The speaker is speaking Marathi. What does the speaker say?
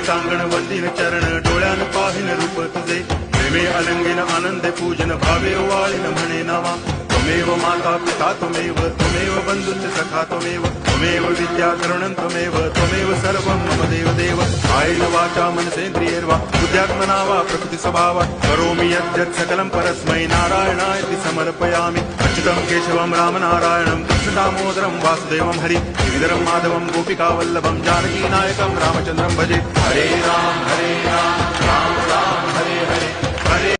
टांगण वंदीन चरण डोळ्यान पाहिन रूप तुझे प्रेमे अलंगिन आनंदे पूजन भावे वाळीन म्हणे नावा त्वमेव माता पिता त्वमेव त्वमेव बंधुश्च सखा त्वमेव विद्या करुणं त्वमेव सर्वं मम देव देव कायेन वाचा मनसेन्द्रियैर्वा बुद्ध्यात्मना वा प्रकृति स्वभावात् करोमि यद्यत् सकलं परस्मै नारायणायति समर्पयामि अच्युतं केशवं रामनारायणं कृष्ण दामोदरं वासुदेवं हरि गिरिधरं माधवं गोपिकावल्लभं जानकीनायकं रामचन्द्रं भजे हरे राम राम राम